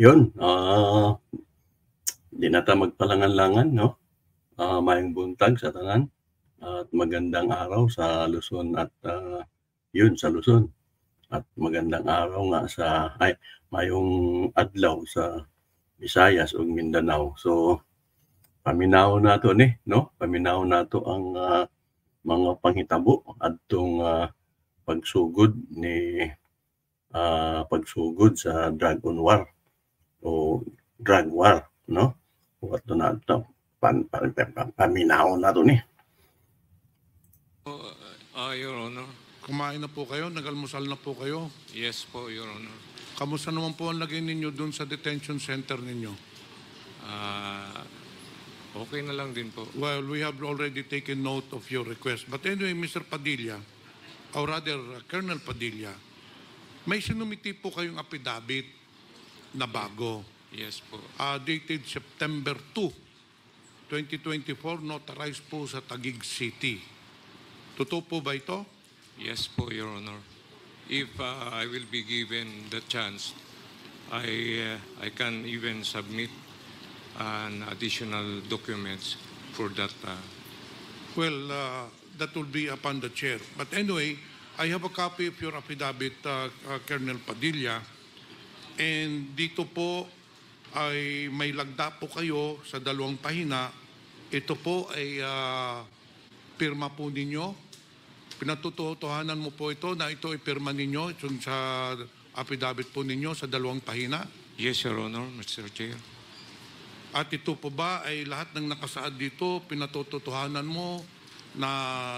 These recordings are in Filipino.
Yun, di na ta magpalangan-langan 'no, maayong buntag sa tanan at magandang araw sa Luzon at, yun sa Luzon at magandang araw nga sa maayong adlaw sa Visayas ug Mindanao. So, paminawon nato ni 'no, paminawon nato ang, mga panghitabo adtong, pagsugod sa drug war o drug war 'no. Ato nato paminawon nato ni. Your Honor. Kumain na po kayo? Nag-almusal na po kayo? Yes po, Your Honor. Kamusta naman po ang lagay ninyo dun sa detention center ninyo? Okay na lang din po. Well, we have already taken note of your request. But anyway, Mr. Padilla, or rather, Colonel Padilla, may sinumiti po kayong affidavit na bago. Yes po. Dated September 2, 2024, notarized po sa Taguig City. Totoo po ba ito? Yes po, Your Honor. If I will be given the chance, I can even submit an additional documents for that. Well, that will be upon the chair. But anyway, I have a copy of your affidavit, Colonel Padilla. And dito po ay may lagda po kayo sa 2 pahina. Ito po ay pirma po ninyo. Pinatutuhanan mo po ito na ito ay pirma ninyo sa affidavit po ninyo sa 2 pahina. Yes, Your Honor, Mr. Chair. At ito po ba ay lahat ng nakasaad dito, pinatutuhanan mo na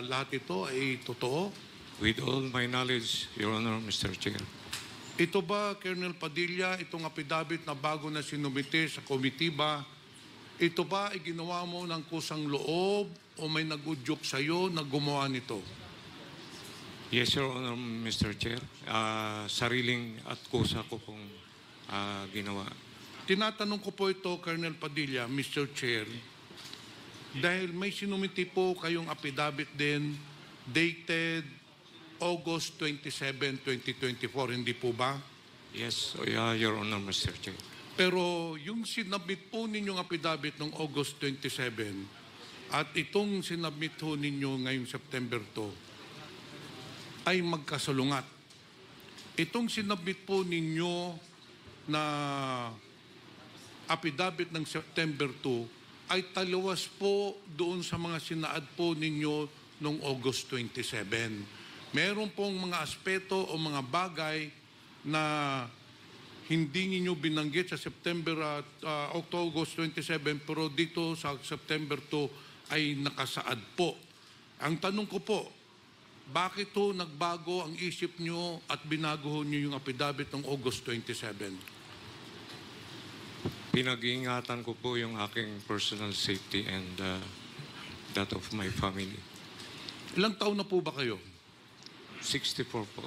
lahat ito ay totoo? With all my knowledge, Your Honor, Mr. Chair. Ito ba, Colonel Padilla, itong affidavit na bago na sinumite sa komitiba, ito ba ay ginawa mo ng kusang loob o may nag-udyok sa'yo na gumawa nito? Yes, Your Honor, Mr. Chair. Sariling at kusa ko pong ginawa. Tinatanong ko po ito, Colonel Padilla, Mr. Chair, dahil may sinumiti po kayong affidavit din dated August 27, 2024, hindi po ba? Yes, Your Honor, Mr. Chair. Pero yung sinabit po ninyong affidavit noong August 27 at itong sinabit po ninyo ngayong September 2 ay magkasalungat. Itong sinabit po ninyo na affidavit ng September 2 ay taliwas po doon sa mga sinaad po ninyo noong August 27. Meron pong mga aspeto o mga bagay na hindi ninyo binanggit sa September at August 27, pero dito sa September 2 ay nakasaad po. Ang tanong ko po, bakit to nagbago ang isip nyo at binago nyo yung affidavit ng August 27? Pinag-iingatan ko po yung aking personal safety and that of my family. Ilang taon na po ba kayo? 64 po.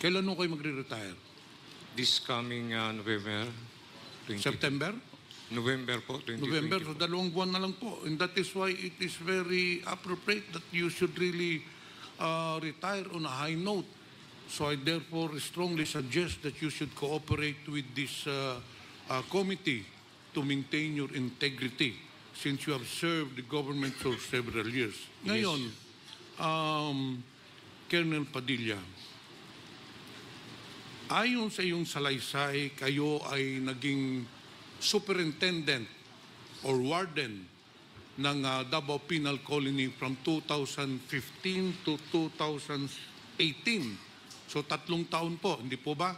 Kailan mo kayo magre-retire? This coming November 20. September? November po, 2024. November, so 2 buwan na lang po. And that is why it is very appropriate that you should really retire on a high note. So I therefore strongly suggest that you should cooperate with this committee to maintain your integrity since you have served the government for several years. Ngayon, Colonel Padilla, ayon sa iyong salaysay, kayo ay naging superintendent or warden ng Davao Penal Colony from 2015 to 2018. So 3 taon po, hindi po ba?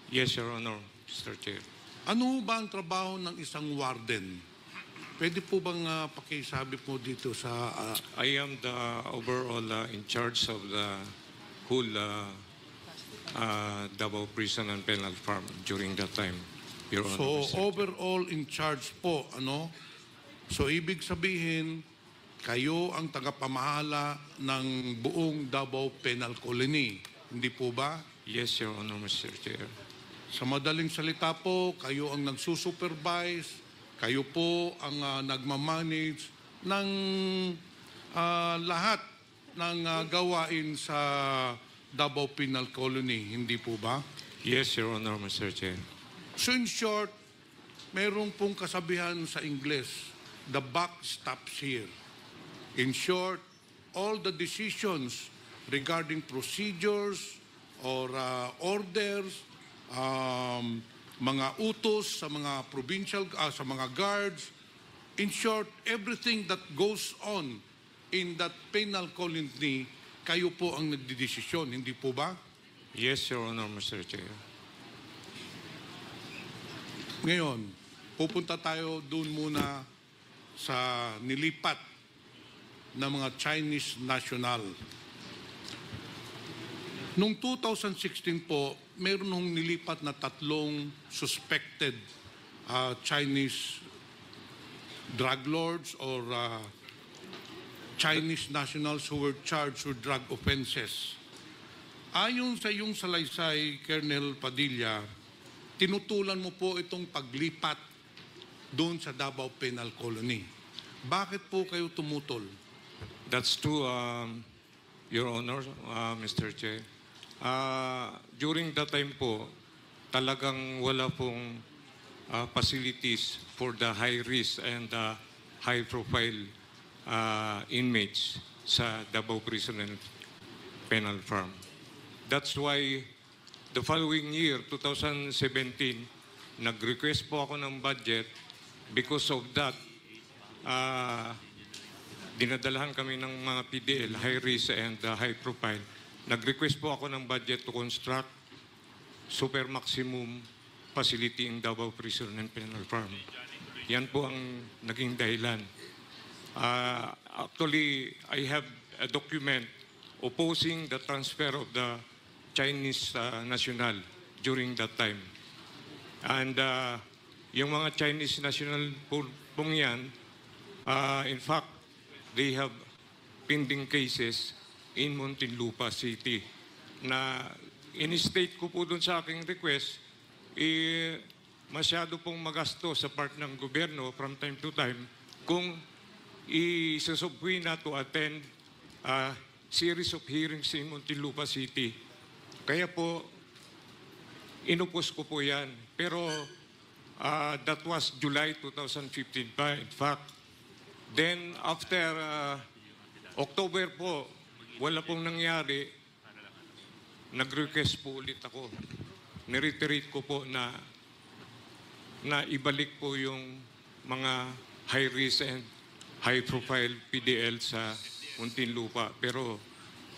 Yes, Your Honor, Mr. Chair. Ano ba ang trabaho ng isang warden? Pwede po bang pakisabi po dito sa... I am the overall in charge of the whole Davao Prison and Penal Farm during that time, Your Honor. So, Mr. Chair. overall in charge po, ano? So, ibig sabihin, kayo ang tagapamahala ng buong Davao Penal Colony. Hindi po ba? Yes, Your Honor, Mr. Chair. Sa madaling salita po, kayo ang nagsusupervise, kayo po ang nagmamanage ng lahat ng gawain sa Davao Penal Colony, hindi po ba? Yes, Your Honor, Mr. Chair. So in short, mayroong pong kasabihan sa Ingles, the buck stops here. In short, all the decisions regarding procedures or orders, mga utos sa mga provincial, sa mga guards, in short, everything that goes on in that penal colony, kayo po ang nagdidesisyon, hindi po ba? Yes, Your Honor, Mr. Chair. Ngayon, pupunta tayo doon muna sa nilipat ng mga Chinese national. Noong 2016 po, meron nung nilipat na 3 suspected Chinese drug lords or Chinese nationals who were charged with drug offenses. Ayon sa iyong salaysay, Colonel Padilla, tinutulan mo po itong paglipat doon sa Davao Penal Colony. Bakit po kayo tumutol? That's true, Your Honor, Mr. Chair. During that time po, talagang wala pong facilities for the high risk and high profile inmates sa Davao Prison and Penal Farm. That's why the following year, 2017, nag-request po ako ng budget. Because of that, dinadalahan kami ng mga PDL, high risk and high profile. Nag-request po ako ng budget to construct super maximum facility in Davao Prison and Penal Farm. Yan po ang naging dahilan. Actually, I have a document opposing the transfer of the Chinese national during that time. And yung mga Chinese national pong yan, in fact, they have pending cases in Muntinlupa City na in-state ko po doon sa aking request, masyado pong magasto sa part ng gobyerno from time to time kung isusubwi na to attend a series of hearings in Muntinlupa City. Kaya po, inupos ko po yan. Pero that was July 2015 pa, in fact. Then after October po, wala pong nangyari, nag-request po ulit ako. Nireiterate ko po na ibalik po yung mga high risk and high profile PDL sa Muntinlupa. Pero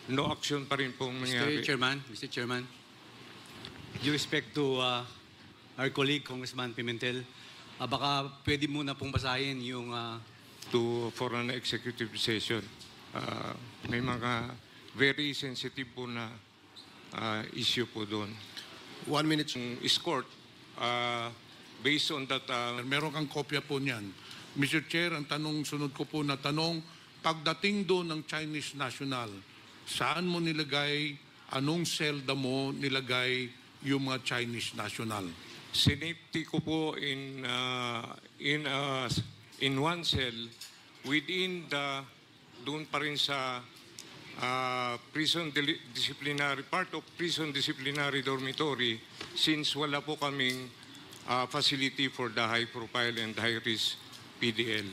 no action pa rin pong nangyari. Mr. Chairman, due respect to our colleague, Congressman Pimentel, baka pwede muna pong basahin yung... For an executive session. May mga very sensitive po na issue po doon. 1 minute. Escort, based on that... Meron kang kopya po niyan. Mr. Chair, ang sunod ko po na tanong, pagdating doon ng Chinese national, saan mo nilagay, anong selda mo nilagay yung mga Chinese national? Sinipti ko po in one cell within the doon pa rin sa prison disciplinary part of prison disciplinary dormitory since wala po kaming facility for the high profile and high risk PDL.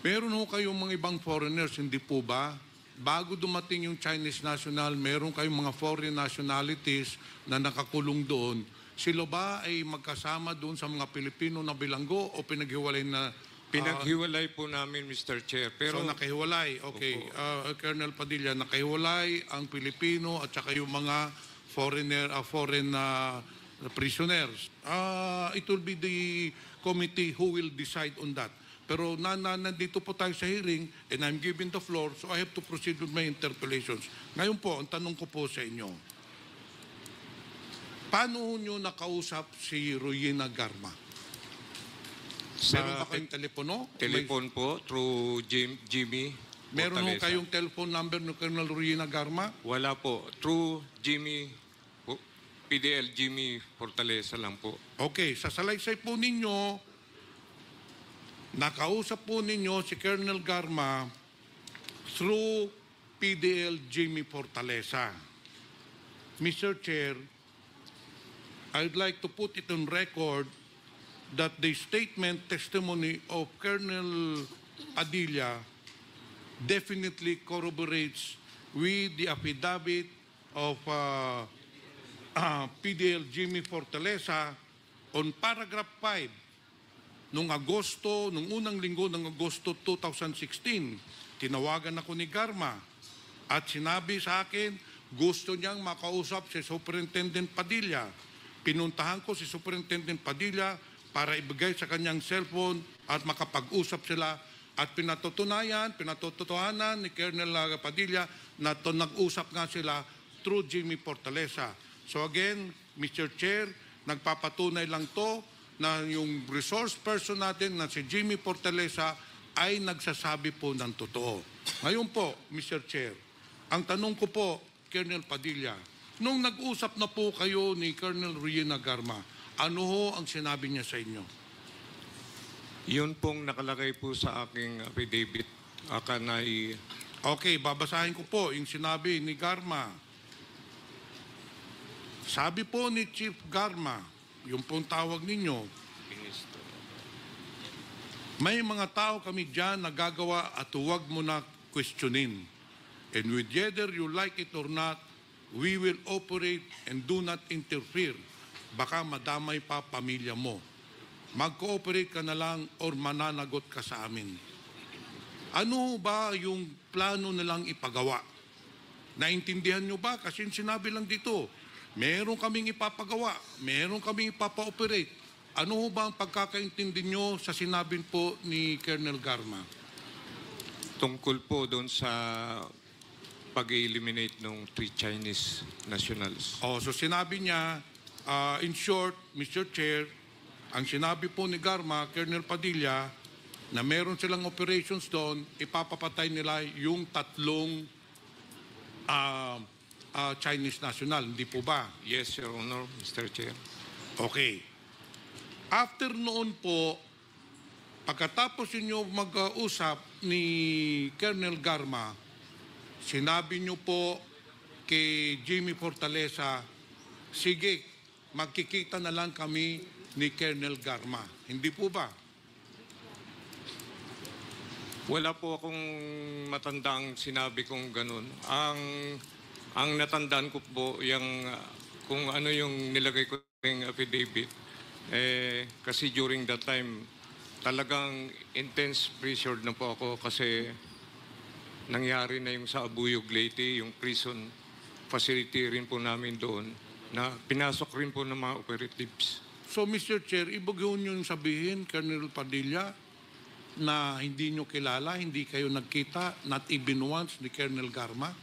Meron ho kayong mga ibang foreigners, hindi po ba? Bago dumating yung Chinese national, meron kayong mga foreign nationalities na nakakulong doon. Sila ba ay magkasama doon sa mga Pilipino na bilanggo o pinaghiwalay na? Pinaghiwalay po namin, Mr. Chair. Pero so nakahiwalay, okay. Colonel Padilla, nakahiwalay ang Pilipino at saka yung mga foreign prisoners. It will be the committee who will decide on that. Pero nandito po tayo sa hearing and I'm given the floor, so I have to proceed with my interpellations. Ngayon po, ang tanong ko po sa inyo, paano nyo nakausap si Royina Garma? Meron ba kayong telepono? Telepon po through Jimmy Meron ho Fortaleza. kayong telephone number ni Colonel Royina Garma? Wala po. Through Jimmy, PDL Jimmy Fortaleza lang po. Okay, sa salaysay po ninyo, nakausap po ninyo si Colonel Garma through PDL Jimmy Fortaleza. Mr. Chair, I'd like to put it on record that the statement testimony of Colonel Padilla definitely corroborates with the affidavit of PDL Jimmy Fortaleza on paragraph 5 nung unang linggo ng Agosto 2016. Tinawagan ako ni Garma at sinabi sa akin gusto niyang makausap si Superintendent Padilla. Pinuntahan ko si Superintendent Padilla para ibigay sa kanyang cellphone at makapag-usap sila at pinatotohanan ni Colonel Padilla na nag-usap nga sila through Jimmy Fortaleza. So again, Mr. Chair, nagpapatunay lang to na yung resource person natin na si Jimmy Fortaleza ay nagsasabi po ng totoo. Ngayon po, Mr. Chair, ang tanong ko po, Colonel Padilla, nung nag-usap na po kayo ni Colonel Riena Garma, ano ho ang sinabi niya sa inyo? Yun pong nakalagay po sa aking affidavit. Akanay, Okay, babasahin ko po yung sinabi ni Garma. Sabi po ni Chief Garma, yung pong tawag ninyo, may mga tao kami dyan na gagawa at huwag mo na questionin. And whether you like it or not, we will operate and do not interfere. Baka madamay pa pamilya mo. Mag-cooperate ka na lang or mananagot ka sa amin. Ano ba yung plano nilang ipagawa? Naintindihan nyo ba? Kasi sinabi lang dito, meron kaming ipapagawa, meron kaming ipapa-operate. Ano ba ang pagkakaintindi nyo sa sinabi po ni Colonel Garma? tungkol po doon sa pag-eliminate ng 3 Chinese nationals. So sinabi niya, in short, Mr. Chair, ang sinabi po ni Garma, Colonel Padilla, na meron silang operations doon, ipapapatay nila yung 3 Chinese national, hindi po ba? Yes, Your Honor, Mr. Chair. Okay. After noon po, pagkatapos ninyo mag-usap ni Colonel Garma, sinabi niyo po kay Jimmy Fortaleza, sige, magkikita na lang kami ni Colonel Garma. Hindi po ba? Wala po akong matandang sinabi kong ganun. Ang natandaan ko po yung kung ano yung nilagay ko ng affidavit. Kasi during that time, talagang intense pressured na po ako kasi nangyari na yung sa Abuyog Leyte, yung prison facility rin po namin doon na pinasok rin po ng mga operatives. So, Mr. Chair, ibig nyo yung sabihin, Colonel Padilla, na hindi nyo kilala, hindi kayo nagkita, not even once, ni Colonel Garma?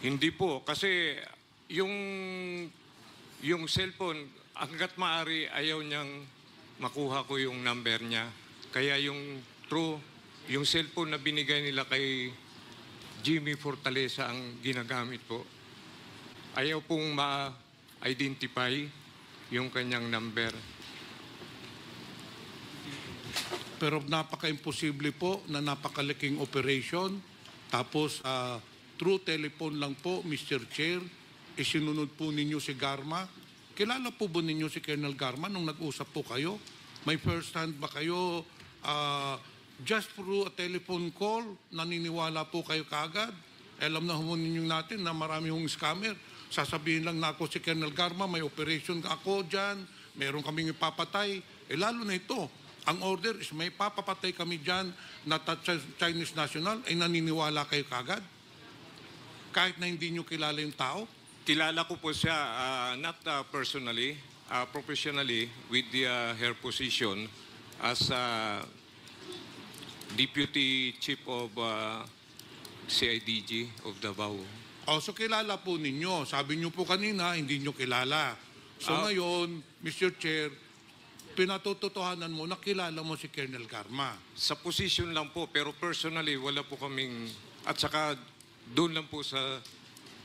Hindi po, kasi yung cellphone, hanggat maaari ayaw niyang makuha ko yung number niya. Kaya yung cellphone na binigay nila kay Jimmy Fortaleza ang ginagamit po. Ayaw pong ma-identify yung kanyang number. Pero napaka-imposible po na napakalaking operation. Tapos, through telephone lang po, Mr. Chair, isinunod po ninyo si Garma. Kilala po ba ninyo si Colonel Garma nung nag-usap po kayo? May first hand ba kayo? Just through a telephone call, naniniwala po kayo kaagad? Alam na ho ninyo natin na marami hong scammer. Sasabihin lang na ako si Colonel Garma, may operation ako dyan, meron kaming ipapatay. Lalo na ito, ang order is may papapatay kami dyan na Chinese national, ay naniniwala kayo kagad? Kahit na hindi nyo kilala yung tao? Kilala ko po siya, not personally, professionally with her position as Deputy Chief of CIDG of Davao. So kilala po ninyo. Sabi nyo po kanina, hindi nyo kilala. So ngayon, Mr. Chair, pinatotohanan mo, nakilala mo si Colonel Garma. Sa position lang po, pero personally, wala po kaming, at saka doon lang po sa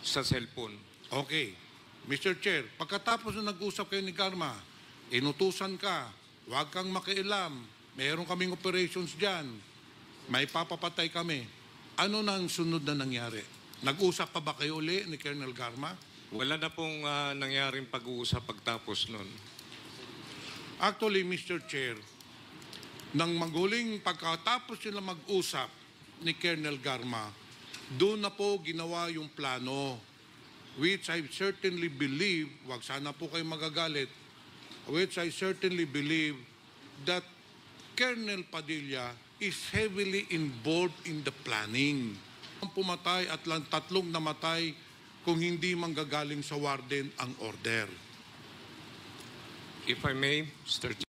cellphone. Okay. Mr. Chair, pagkatapos na nag-usap kayo ni Garma, inutusan ka, huwag kang makialam, meron kaming operations dyan, may papapatay kami. Ano na ang sunod na nangyari? Nag-usap pa ba kayo uli ni Colonel Garma? Wala na pong nangyaring pag-uusap pagtapos nun. Actually, Mr. Chair, nang maghuling pagkatapos sila mag-usap ni Colonel Garma, doon na po ginawa yung plano, which I certainly believe, wag sana po kayo magagalit, which I certainly believe that Colonel Padilla is heavily involved in the planning. Ang pumatay at tatlong namatay kung hindi manggagaling sa warden ang order. If I may, Mr.